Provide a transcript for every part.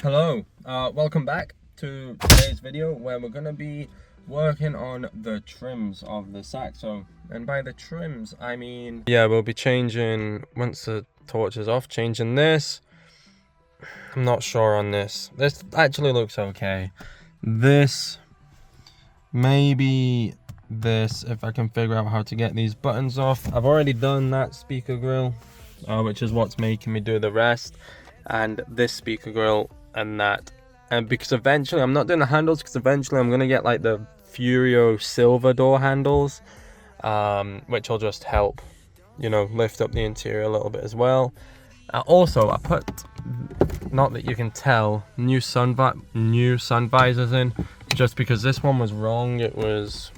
Hello, welcome back to today's video where we're going to be working on the trims of the Saxo. And by the trims, I mean... yeah, we'll be changing, once the torch is off, changing this. I'm not sure on this. This actually looks okay. This, maybe this, if I can figure out how to get these buttons off. I've already done that speaker grill, which is what's making me do the rest. And this speaker grill and that. And because eventually, I'm not doing the handles because eventually I'm going to get like the Furio silver door handles, which will just help, you know, lift up the interior a little bit as well. Also, I put, not that you can tell, new sun visors in, just because this one was wrong. It was,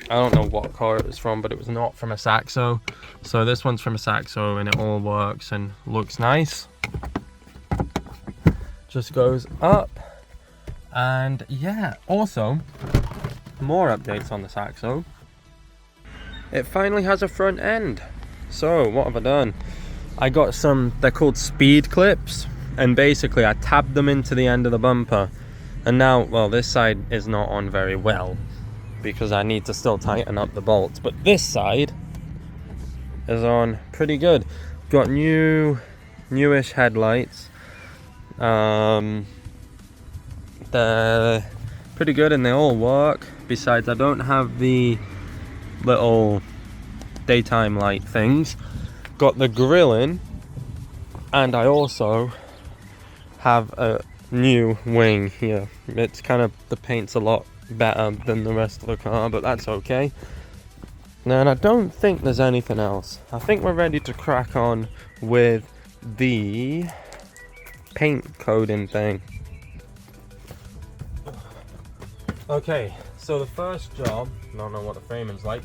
I don't know what car it was from, but it was not from a Saxo. So this one's from a Saxo and it all works and looks nice. Just goes up. And yeah, also more updates on the Saxo. It finally has a front end. So what have I done? I got some, they're called speed clips, and basically I tabbed them into the end of the bumper. And now, well, this side is not on very well because I need to still tighten up the bolts, but this side is on pretty good. Got newish headlights. They're pretty good and they all work. Besides, I don't have the little daytime light things. Got the grill in, and I also have a new wing here. It's kind of, the paint's a lot better than the rest of the car, but that's okay. And I don't think there's anything else. I think we're ready to crack on with the paint coating thing. Okay, so the first job, I don't know what the framing's like,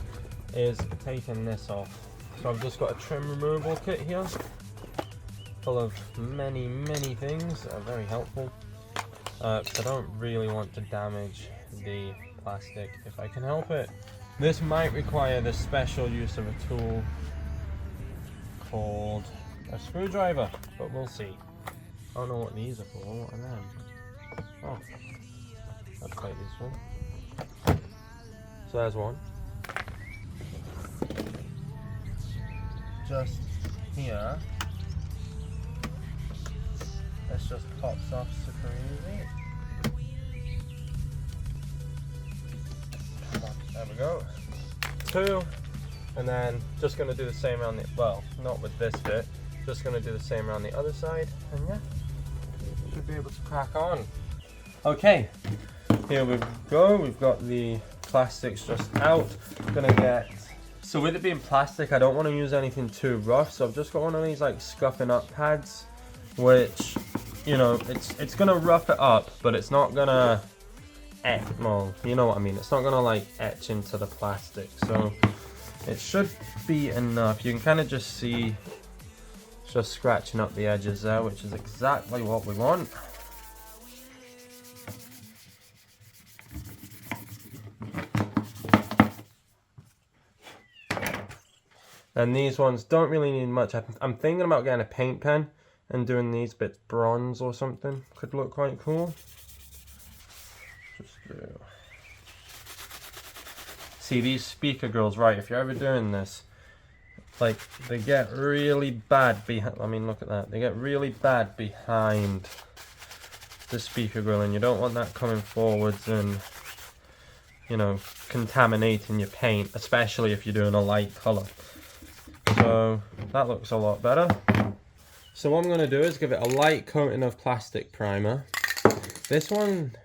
is taking this off. So I've just got a trim removal kit here, full of many things that are very helpful. I don't really want to damage the plastic if I can help it. This might require the special use of a tool called a screwdriver, but we'll see. I don't know what these are for. What are them? Oh, that's quite useful. So there's one. Just here. This just pops off super easy. There we go. Two. And then just going to do the same around the, well, not with this bit. Just going to do the same around the other side. And yeah, should be able to crack on. Okay, here we go. We've got the plastics just out. Gonna get, so with it being plastic, I don't want to use anything too rough, so I've just got one of these like scuffing up pads, which, you know, it's gonna rough it up, but it's not gonna etch, well, you know what I mean, it's not gonna like etch into the plastic, so it should be enough. You can kind of just see it's just scratching up the edges there, which is exactly what we want. And these ones don't really need much. I'm thinking about getting a paint pen and doing these bits bronze or something. Could look quite cool. Just do. See, these speaker grills, right, if you're ever doing this, like, they get really bad behind, I mean, look at that. They get really bad behind the speaker grill, and you don't want that coming forwards and, you know, contaminating your paint, especially if you're doing a light color. So that looks a lot better. So what I'm going to do is give it a light coating of plastic primer. This one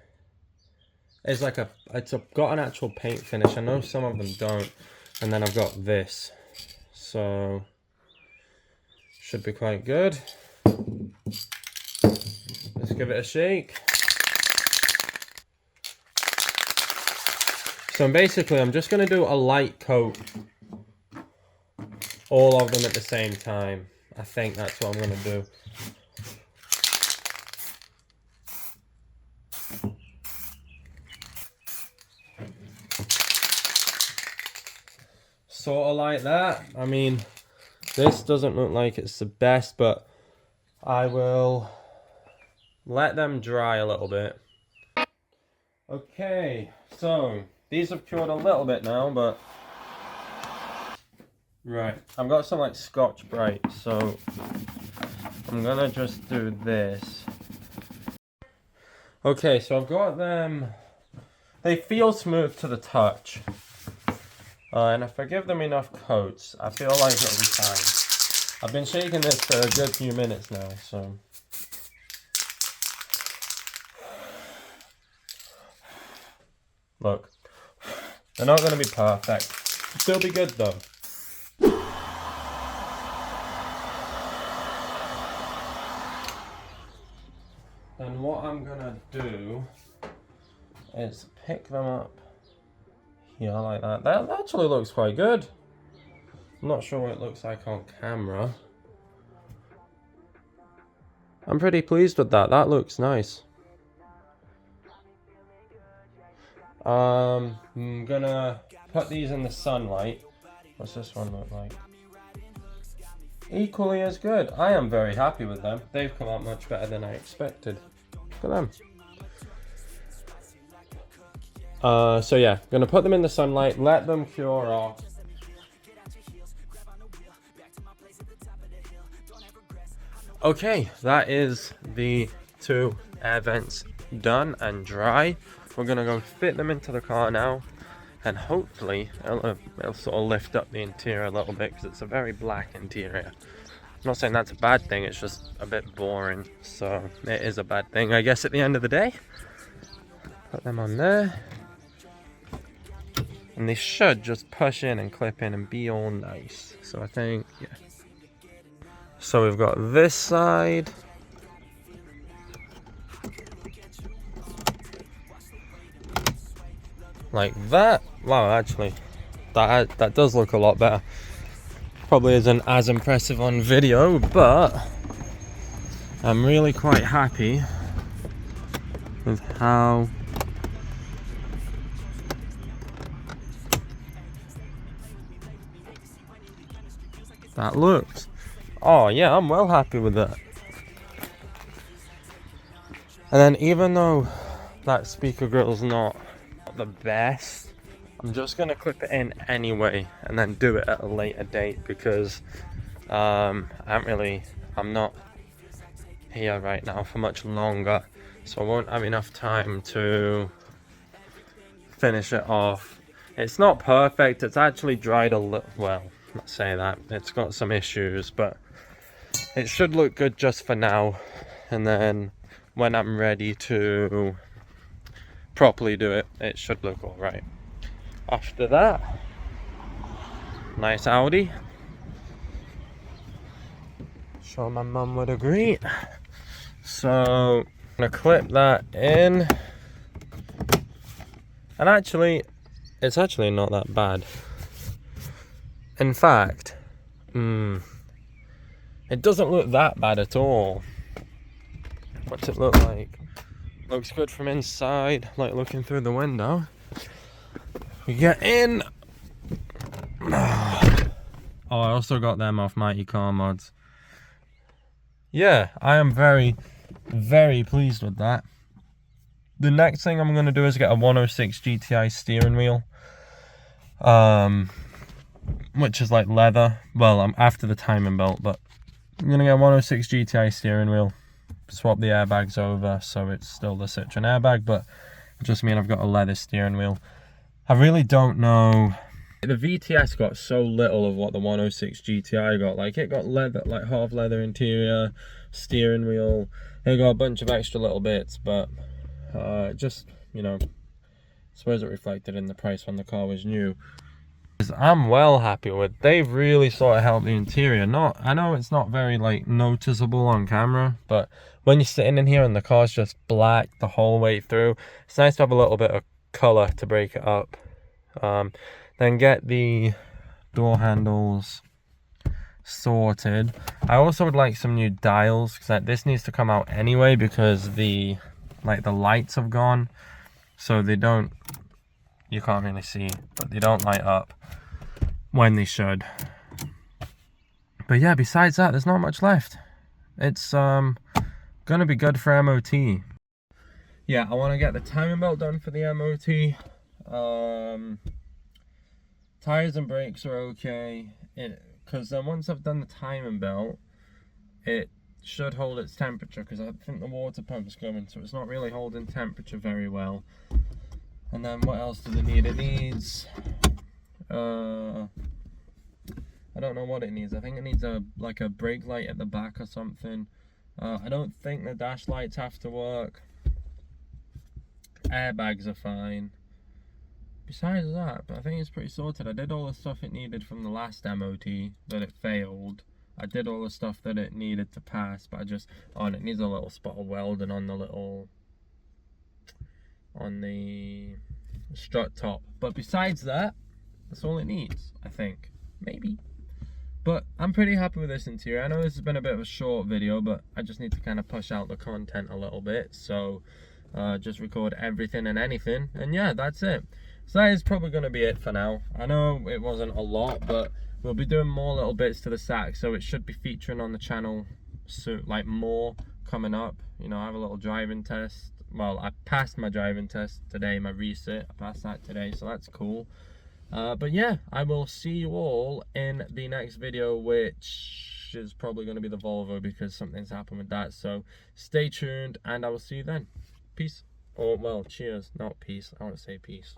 is like it's got an actual paint finish. I know some of them don't. And then I've got this. So should be quite good. Let's give it a shake. So basically I'm just going to do a light coat. All of them at the same time. I think that's what I'm going to do. Sort of like that. I mean, this doesn't look like it's the best, but I will let them dry a little bit. Okay, so these have cured a little bit now, but right, I've got some like Scotch Brite, so I'm gonna just do this. Okay, so I've got them. They feel smooth to the touch, and if I give them enough coats, I feel like it'll be fine. I've been shaking this for a good few minutes now, so. Look, they're not going to be perfect. Still be good though. And what I'm going to do is pick them up here like that. That actually looks quite good. I'm not sure what it looks like on camera. I'm pretty pleased with that. That looks nice. I'm gonna put these in the sunlight. What's this one look like? Equally as good. I am very happy with them. They've come out much better than I expected. Look at them. So yeah, gonna put them in the sunlight, let them cure off. Okay, that is the 2 air vents done and dry. We're gonna go fit them into the car now, and hopefully it'll sort of lift up the interior a little bit, because it's a very black interior. I'm not saying that's a bad thing, it's just a bit boring, so it is a bad thing, I guess, at the end of the day. Put them on there, and they should just push in and clip in and be all nice. So I think, yeah. So we've got this side. Like that. Wow, actually, that does look a lot better. Probably isn't as impressive on video, but I'm really quite happy with how that looks. Oh yeah, I'm well happy with that. And then even though that speaker grill's not the best, I'm just gonna clip it in anyway and then do it at a later date, because I'm not here right now for much longer, so I won't have enough time to finish it off. It's not perfect, it's actually dried a little, well, let's say that it's got some issues, but it should look good just for now, and then when I'm ready to properly do it, it should look all right. After that, nice Audi. Sure my mum would agree. So I'm gonna clip that in, and actually it's actually not that bad. In fact, it doesn't look that bad at all. What's it look like? Looks good from inside, like looking through the window. We get in. Oh, I also got them off Mighty Car Mods. Yeah, I am very, very pleased with that. The next thing I'm going to do is get a 106 GTI steering wheel. Which is like leather. Well, I'm after the timing belt, but I'm going to get a 106 GTI steering wheel. Swap the airbags over so it's still the Citroen airbag, but it just means I've got a leather steering wheel. I really don't know. The VTS got so little of what the 106 GTI got. Like, it got leather, like half leather interior, steering wheel. It got a bunch of extra little bits, but just, you know, I suppose it reflected in the price when the car was new. I'm well happy with. They've really sort of helped the interior. I know it's not very like noticeable on camera, but when you're sitting in here and the car's just black the whole way through, it's nice to have a little bit of color to break it up. Then get the door handles sorted. I also would like some new dials, because this needs to come out anyway, because the lights have gone, so they don't, you can't really see, but they don't light up when they should. But yeah, besides that, there's not much left. It's Gonna be good for MOT. Yeah, I want to get the timing belt done for the MOT. Tires and brakes are okay, because then once I've done the timing belt, it should hold its temperature, because I think the water pump's going, so it's not really holding temperature very well. And then what else does it need? It needs, I don't know what it needs. I think it needs like a brake light at the back or something. I don't think the dash lights have to work. Airbags are fine. Besides that, I think it's pretty sorted. I did all the stuff it needed from the last MOT that it failed. I did all the stuff that it needed to pass, but and it needs a little spot of welding on the strut top. But besides that, that's all it needs, I think. Maybe. But I'm pretty happy with this interior. I know this has been a bit of a short video, but I just need to kind of push out the content a little bit. So just record everything and anything. And yeah, that's it. So that is probably going to be it for now. I know it wasn't a lot, but we'll be doing more little bits to the Saxo, so it should be featuring on the channel soon, like more coming up. You know, I have a little driving test. Well, I passed my driving test today, my resit. I passed that today, so that's cool. But yeah, I will see you all in the next video, which is probably going to be the Volvo because something's happened with that. So stay tuned, and I will see you then. Peace. Or, well, cheers, not peace. I want to say peace.